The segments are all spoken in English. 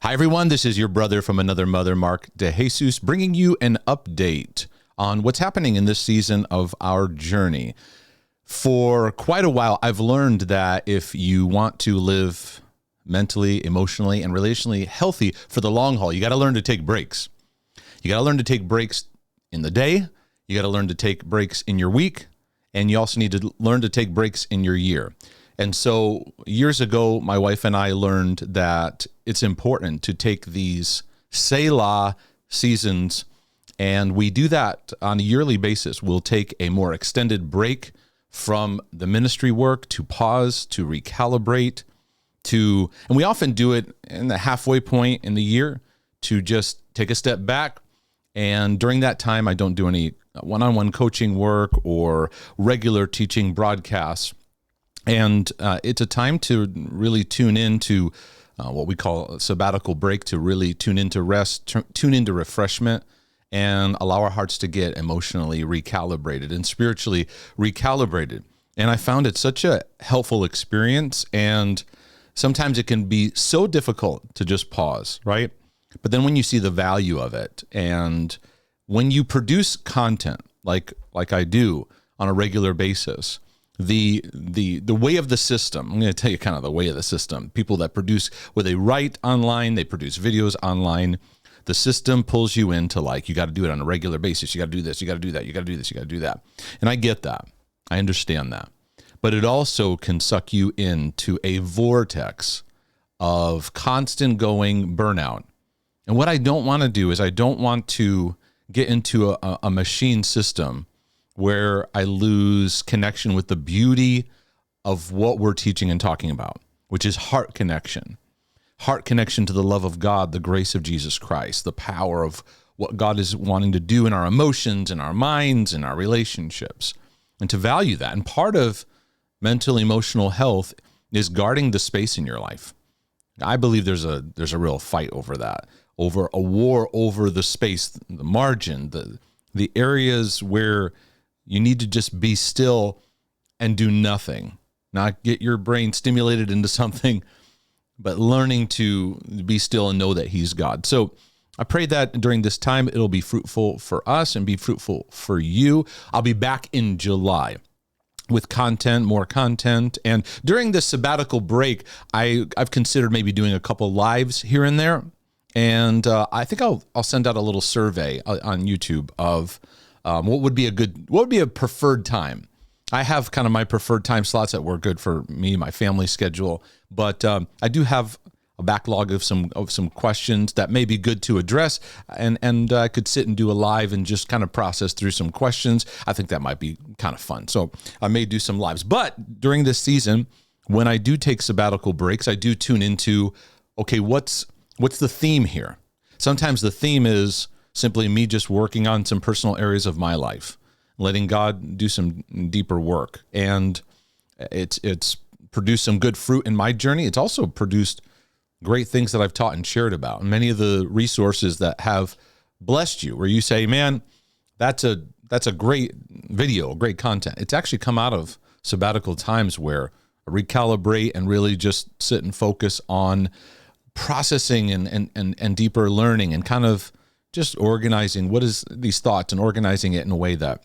Hi, everyone. This is your brother from another mother, Mark DeJesus, bringing you an update on what's happening in this season of our journey. For quite a while, I've learned that if you want to live mentally, emotionally, and relationally healthy for the long haul, you got to learn to take breaks. You got to learn to take breaks in the day. You got to learn to take breaks in your week. And you also need to learn to take breaks in your year. And so years ago, my wife and I learned that it's important to take these Selah seasons, and we do that on a yearly basis. We'll take a more extended break from the ministry work to pause, to recalibrate, and we often do it in the halfway point in the year to just take a step back. And during that time, I don't do any one-on-one coaching work or regular teaching broadcasts. And it's a time to really tune into what we call a sabbatical break, to really tune into rest, tune into refreshment, and allow our hearts to get emotionally recalibrated and spiritually recalibrated. And I found it such a helpful experience. And sometimes it can be so difficult to just pause, right? But then when you see the value of it, and when you produce content like I do on a regular basis, the way of the system, I'm going to tell you kind of the way of the system. People that produce, where they write online, they produce videos online, the system pulls you into you got to do it on a regular basis. You got to do this, you got to do that, you got to do this, you got to do that. And I get that. I understand that. But it also can suck you into a vortex of constant going burnout. And what I don't want to do is I don't want to get into a machine system where I lose connection with the beauty of what we're teaching and talking about, which is heart connection to the love of God, the grace of Jesus Christ, the power of what God is wanting to do in our emotions, in our minds, in our relationships, and to value that. And part of mental, emotional health is guarding the space in your life. I believe there's a real fight over that, over a war over the space, the margin, the areas where you need to just be still and do nothing, not get your brain stimulated into something, but learning to be still and know that He's God. So I pray that during this time, it'll be fruitful for us and be fruitful for you. I'll be back in July with content, more content. And during this sabbatical break, I've considered maybe doing a couple lives here and there. And I think I'll send out a little survey on YouTube of what would be a preferred time. I have kind of my preferred time slots that work good for me, my family schedule, but I do have a backlog of some questions that may be good to address, and I could sit and do a live and just kind of process through some questions. I think that might be kind of fun. So I may do some lives. But during this season, when I do take sabbatical breaks, I do tune into, okay, what's the theme here? Sometimes the theme is simply me just working on some personal areas of my life, letting God do some deeper work. And it's produced some good fruit in my journey. It's also produced great things that I've taught and shared about. And many of the resources that have blessed you, where you say, man, that's a great video, great content. It's actually come out of sabbatical times where I recalibrate and really just sit and focus on processing and deeper learning, and kind of just organizing what is these thoughts and organizing it in a way that,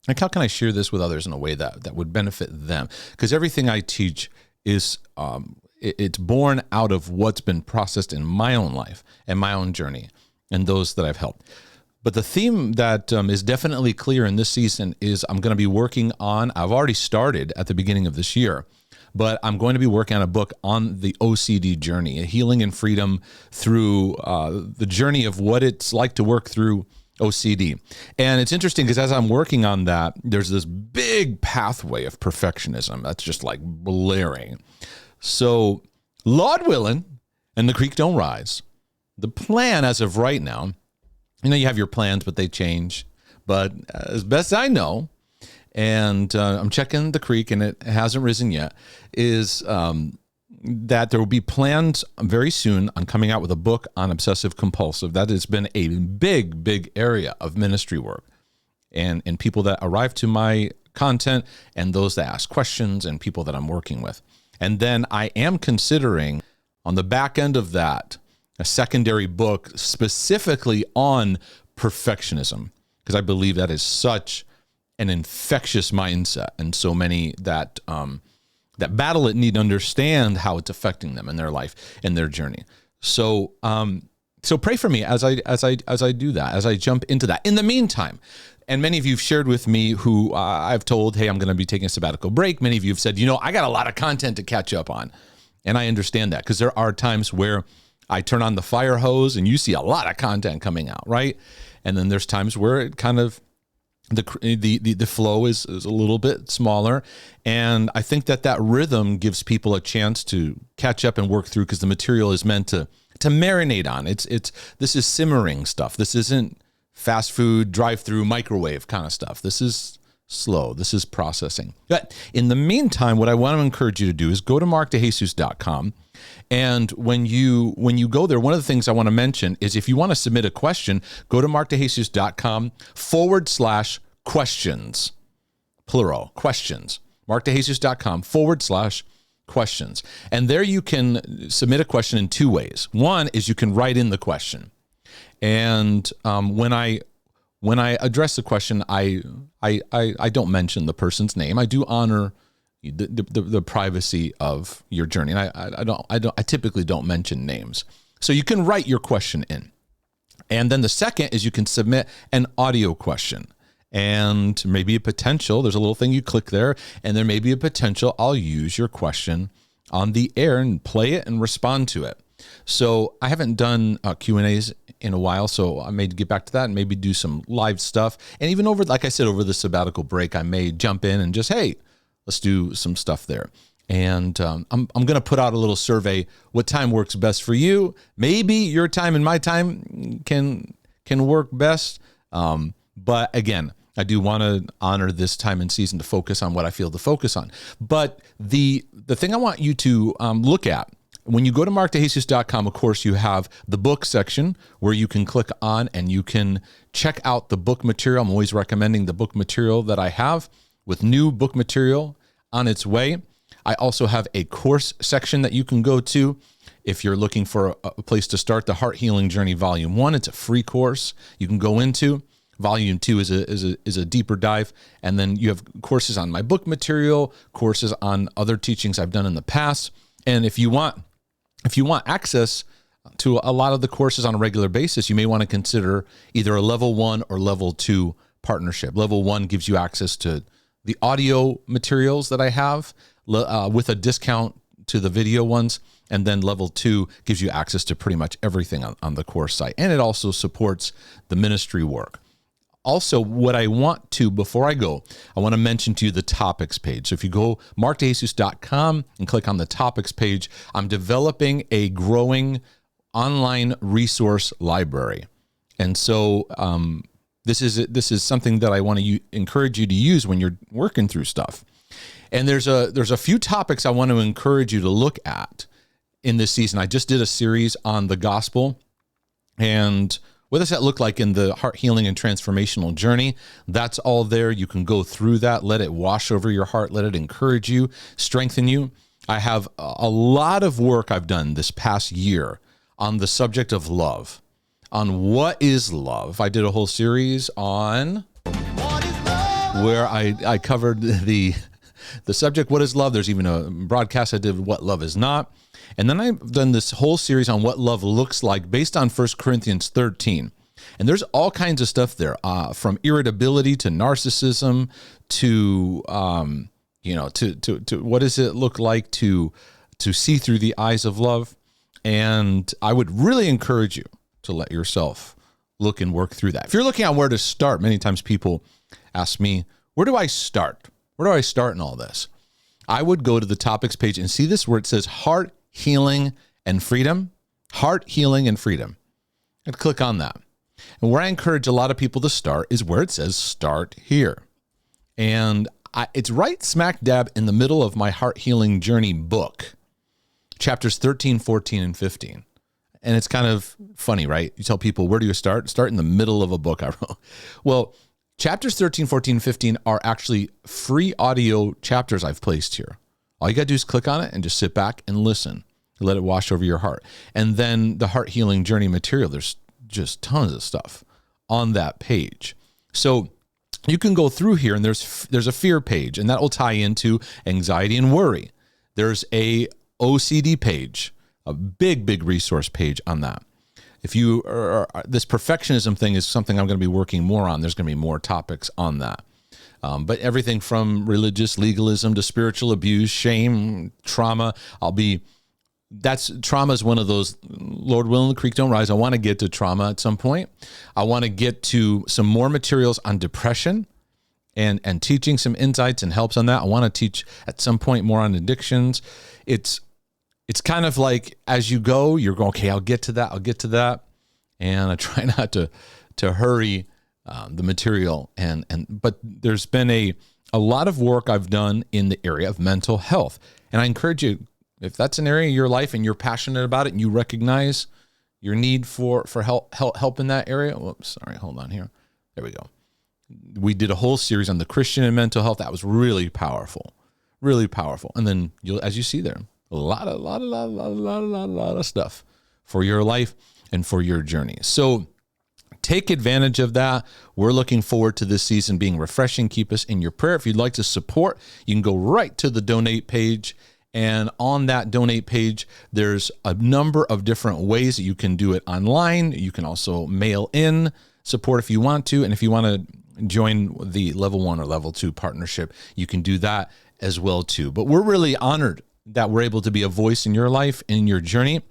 like, how can I share this with others in a way that would benefit them? Because everything I teach is it's born out of what's been processed in my own life and my own journey and those that I've helped. But the theme that is definitely clear in this season is I'm going to be working on, I've already started at the beginning of this year, but I'm going to be working on a book on the OCD journey, healing and freedom through the journey of what it's like to work through OCD. And it's interesting because as I'm working on that, there's this big pathway of perfectionism that's just like blaring. So, Lord willing, and the creek don't rise, the plan as of right now, you have your plans, but they change. But as best I know, and I'm checking the creek and it hasn't risen yet, is that there will be plans very soon on coming out with a book on obsessive compulsive. That has been a big, big area of ministry work. And people that arrive to my content and those that ask questions and people that I'm working with. And then I am considering on the back end of that, a secondary book specifically on perfectionism, because I believe that is such an infectious mindset, and so many that that battle it need to understand how it's affecting them in their life and their journey. So so pray for me as I do that, as I jump into that. In the meantime, and many of you have shared with me who I've told, hey, I'm going to be taking a sabbatical break. Many of you have said, I got a lot of content to catch up on. And I understand that, because there are times where I turn on the fire hose and you see a lot of content coming out, right? And then there's times where it kind of, the flow is a little bit smaller. And I think that rhythm gives people a chance to catch up and work through, because the material is meant to marinate on. This is simmering stuff. This isn't fast food, drive-through, microwave kind of stuff. This is slow. This is processing. But in the meantime, what I want to encourage you to do is go to markdejesus.com. And when you go there, one of the things I want to mention is, if you want to submit a question, go to markdejesus.com/questions, plural, questions, markdejesus.com/questions. And there you can submit a question in two ways. One is you can write in the question. And when I address the question, I don't mention the person's name. I do honor the privacy of your journey, and I typically don't mention names. So you can write your question in, and then the second is you can submit an audio question, and maybe a potential. There's a little thing you click there, and there may be a potential I'll use your question on the air and play it and respond to it. So I haven't done Q&As in a while, so I may get back to that and maybe do some live stuff. And even like I said, over the sabbatical break, I may jump in and just, hey, let's do some stuff there. And I'm going to put out a little survey. What time works best for you? Maybe your time and my time can work best. But again, I do want to honor this time and season to focus on what I feel to focus on. But the thing I want you to look at, when you go to markdejesus.com, of course, you have the book section where you can click on and you can check out the book material. I'm always recommending the book material that I have, with new book material on its way. I also have a course section that you can go to if you're looking for a place to start. The Heart Healing Journey Volume 1, it's a free course you can go into. Volume 2 is a deeper dive. And then you have courses on my book material, courses on other teachings I've done in the past. And if you want access to a lot of the courses on a regular basis, you may want to consider either a level 1 or level 2 partnership. Level 1 gives you access to the audio materials that I have with a discount to the video ones. And then level 2 gives you access to pretty much everything on the course site. And it also supports the ministry work. Also, what I want to, before I go, I want to mention to you the topics page. So if you go markdejesus.com and click on the topics page, I'm developing a growing online resource library. And so this is something that I want to encourage you to use when you're working through stuff. And there's a few topics I want to encourage you to look at in this season. I just did a series on the gospel, and what does that look like in the heart healing and transformational journey? That's all there. You can go through that. Let it wash over your heart. Let it encourage you, strengthen you. I have a lot of work I've done this past year on the subject of love, on what is love. I did a whole series on where I covered the subject, what is love? There's even a broadcast I did, what love is not. And then I've done this whole series on what love looks like based on 1 Corinthians 13. And there's all kinds of stuff there, from irritability to narcissism to, to what does it look like to see through the eyes of love. And I would really encourage you to let yourself look and work through that. If you're looking at where to start, many times people ask me, where do I start? Where do I start in all this? I would go to the topics page and see this where it says heart healing and freedom, heart healing and freedom. And click on that. And where I encourage a lot of people to start is where it says start here. And it's right smack dab in the middle of my Heart Healing Journey book, chapters 13, 14, and 15. And it's kind of funny, right? You tell people, where do you start? Start in the middle of a book I wrote. Well, chapters 13, 14, 15 are actually free audio chapters I've placed here. All you got to do is click on it and just sit back and listen. Let it wash over your heart. And then the Heart Healing Journey material, there's just tons of stuff on that page. So you can go through here, and there's a fear page, and that will tie into anxiety and worry. There's a OCD page, a big resource page on that. If you are, this perfectionism thing is something I'm going to be working more on. There's going to be more topics on that. But everything from religious legalism to spiritual abuse, shame, trauma, trauma is one of those, Lord willing, the creek don't rise. I want to get to trauma at some point. I want to get to some more materials on depression and teaching some insights and helps on that. I want to teach at some point more on addictions. It's kind of like as you go, you're going, okay, I'll get to that. And I try not to hurry the material. But there's been a lot of work I've done in the area of mental health. And I encourage you, if that's an area of your life and you're passionate about it and you recognize your need for help in that area. Whoops, sorry, hold on here. There we go. We did a whole series on the Christian and mental health. That was really powerful. And then as you see there, a lot of stuff for your life and for your journey. So take advantage of that. We're looking forward to this season being refreshing. Keep us in your prayer. If you'd like to support, you can go right to the donate page. And on that donate page, there's a number of different ways that you can do it online. You can also mail in support if you want to. And if you want to join the level 1 or level 2 partnership, you can do that as well too. But we're really honored that we're able to be a voice in your life, in your journey.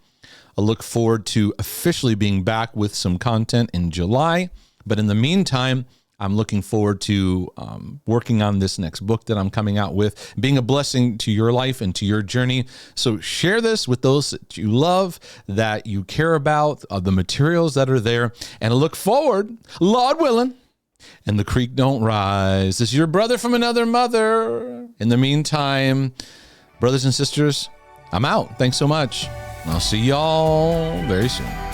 I look forward to officially being back with some content in July. But in the meantime, I'm looking forward to working on this next book that I'm coming out with, being a blessing to your life and to your journey. So share this with those that you love, that you care about, the materials that are there. And I look forward, Lord willing, and the creek don't rise. This is your brother from another mother. In the meantime, brothers and sisters, I'm out. Thanks so much. I'll see y'all very soon.